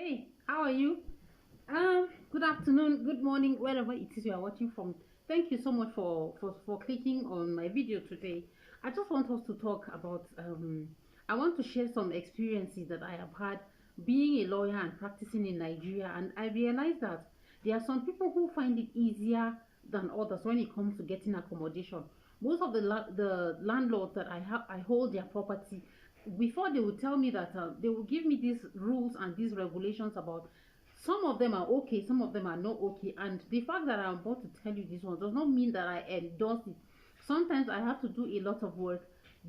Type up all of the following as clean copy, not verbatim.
Hey, how are you? Good afternoon, good morning, wherever it is you are watching from. Thank you so much for clicking on my video today. I just want us to talk about I want to share some experiences that I have had being a lawyer and practicing in Nigeria, and I realized that there are some people who find it easier than others when it comes to getting accommodation. Most of the landlords that I hold their property, before they would tell me that they will give me these rules and these regulations about, some of them are okay, some of them are not okay, and the fact that I'm about to tell you this one does not mean that I endorse it. Sometimes I have to do a lot of work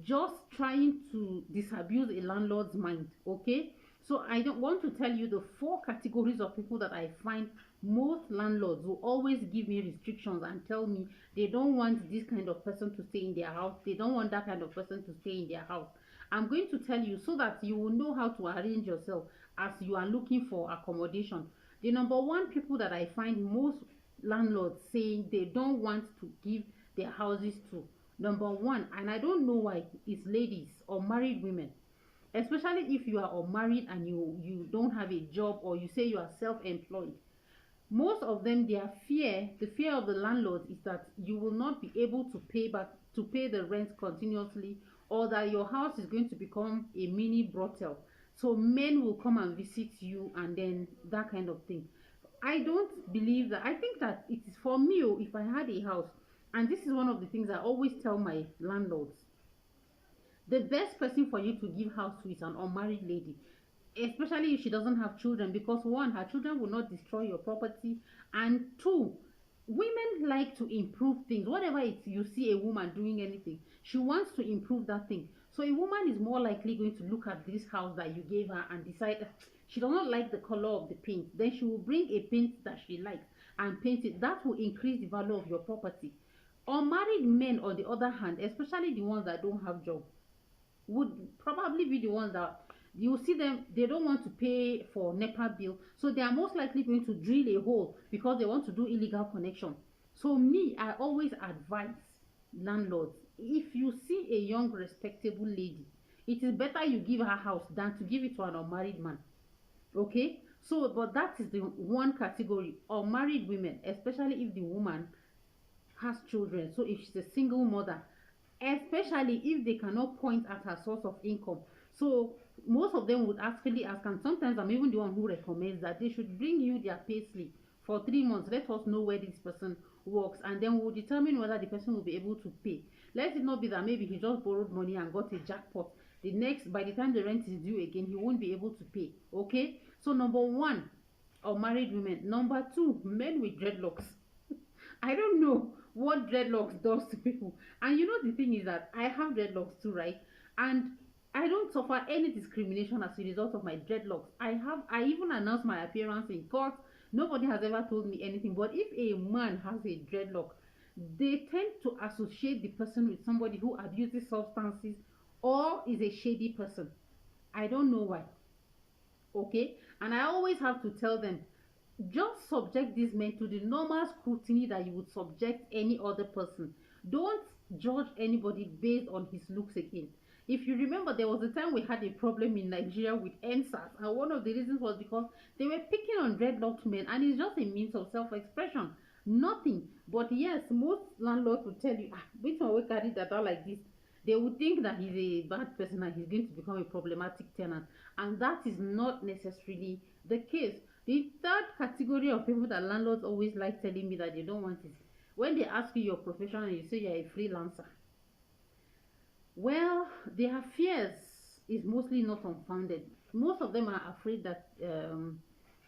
just trying to disabuse a landlord's mind. Okay, so I don't want to tell you the four categories of people that I find most landlords will always give me restrictions and tell me they don't want this kind of person to stay in their house, they don't want that kind of person to stay in their house. I'm going to tell you so that you will know how to arrange yourself as you are looking for accommodation. The number one people that I find most landlords saying they don't want to give their houses to, number one, and I don't know why, is ladies or married women. Especially if you are unmarried and you don't have a job, or you say you are self-employed. Most of them, their fear, the fear of the landlord, is that you will not be able to pay the rent continuously, or that your house is going to become a mini brothel, so men will come and visit you, and then that kind of thing. I don't believe that. I think that it is for me. If I had a house, and this is one of the things I always tell my landlords, the best person for you to give house to is an unmarried lady, especially if she doesn't have children, because one, her children will not destroy your property, and two, women like to improve things. Whatever it's, you see a woman doing anything, she wants to improve that thing. So a woman is more likely going to look at this house that you gave her and decide she does not like the color of the paint, then she will bring a paint that she likes and paint it. That will increase the value of your property. Unmarried men, on the other hand, especially the ones that don't have job, would probably be the ones that you see them, they don't want to pay for NEPA bill, so they are most likely going to drill a hole because they want to do illegal connection. So me, I always advise landlords, if you see a young respectable lady, it is better you give her house than to give it to an unmarried man. Okay, so but that is the one category, unmarried women, especially if the woman has children. So if she's a single mother, especially if they cannot point at her source of income, so most of them would actually ask, and sometimes I'm even the one who recommends that they should bring you their pay slip for 3 months. Let us know where this person works, and then we'll determine whether the person will be able to pay. Let it not be that maybe he just borrowed money and got a jackpot, the next, by the time the rent is due again, he won't be able to pay. Okay, so number one, unmarried women. Number two, men with dreadlocks. I don't know what dreadlocks does to people. And you know, the thing is that I have dreadlocks too, right? And I don't suffer any discrimination as a result of my dreadlocks. I even announced my appearance in court. Nobody has ever told me anything. But if a man has a dreadlock, they tend to associate the person with somebody who abuses substances or is a shady person. I don't know why. Okay, and I always have to tell them, just subject these men to the normal scrutiny that you would subject any other person. Don't judge anybody based on his looks again. If you remember, there was a time we had a problem in Nigeria with NSAS, and one of the reasons was because they were picking on dreadlocked men, and it's just a means of self-expression, nothing. But yes, most landlords will tell you, which one will carry data like this? They would think that he's a bad person and he's going to become a problematic tenant, and that is not necessarily the case. The third category of people that landlords always like telling me that they don't want is when they ask you your profession and you say you're a freelancer. Well, their fears is mostly not unfounded. Most of them are afraid that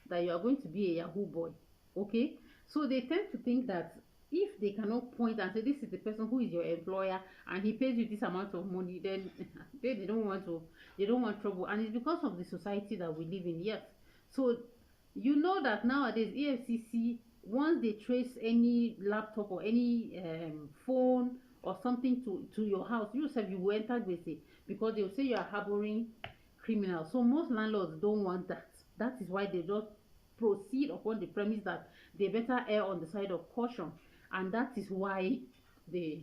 that you are going to be a Yahoo boy. Okay, so they tend to think that if they cannot point and say this is the person who is your employer and he pays you this amount of money, then they don't want to, they don't want trouble. And it's because of the society that we live in. Yes, so you know that nowadays EFCC, once they trace any laptop or any phone or something to your house, you yourself, you will enter gbese, because they will say you are harboring criminals. So most landlords don't want that. That is why they just proceed upon the premise that they better err on the side of caution, and that is why they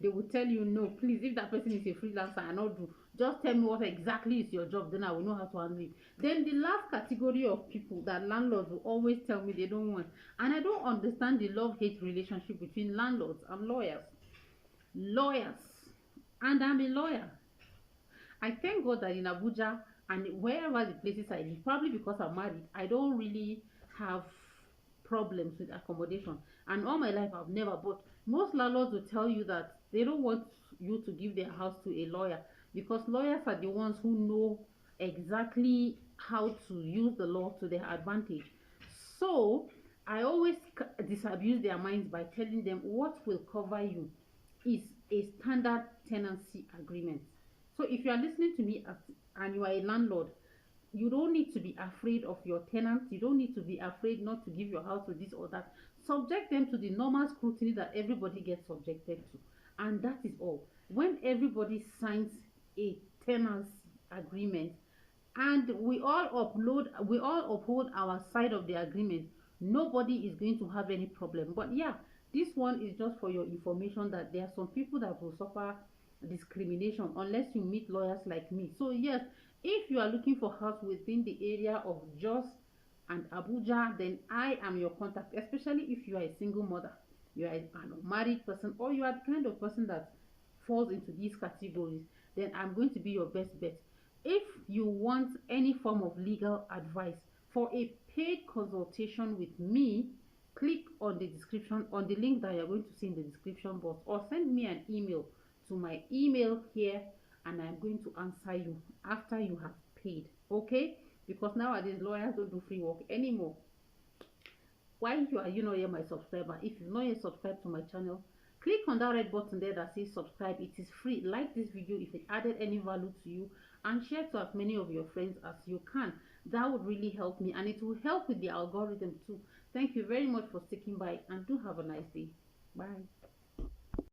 will tell you, no, please, if that person is a freelancer and not do, Just tell me what exactly is your job, then I will know how to handle it. Then the last category of people that landlords will always tell me they don't want, and I don't understand the love-hate relationship between landlords and lawyers. Lawyers, and I'm a lawyer. I thank God that in Abuja and wherever the places I live, probably because I'm married, I don't really have problems with accommodation. And all my life, I've never. But most landlords will tell you that they don't want you to give their house to a lawyer because lawyers are the ones who know exactly how to use the law to their advantage. So I always disabuse their minds by telling them what will cover you is a standard tenancy agreement. So if you are listening to me and you are a landlord, you don't need to be afraid of your tenants. You don't need to be afraid not to give your house to this or that. Subject them to the normal scrutiny that everybody gets subjected to. And that is all. When everybody signs a tenancy agreement and we all uphold our side of the agreement, nobody is going to have any problem. But yeah, this one is just for your information that there are some people that will suffer discrimination unless you meet lawyers like me. So yes, if you are looking for house within the area of Jos and Abuja, then I am your contact, especially if you are a single mother, you are an unmarried person, or you are the kind of person that falls into these categories, then I'm going to be your best bet. If you want any form of legal advice for a paid consultation with me, click on the description, on the link that you're going to see in the description box, or send me an email to my email here, and I'm going to answer you after you have paid. Okay? Because nowadays lawyers don't do free work anymore. Why you not yet my subscriber? If you're not yet subscribed to my channel, click on that red button there that says subscribe. It is free. Like this video if it added any value to you, and share to as many of your friends as you can. That would really help me, and it will help with the algorithm too. Thank you very much for sticking by, and do have a nice day. Bye.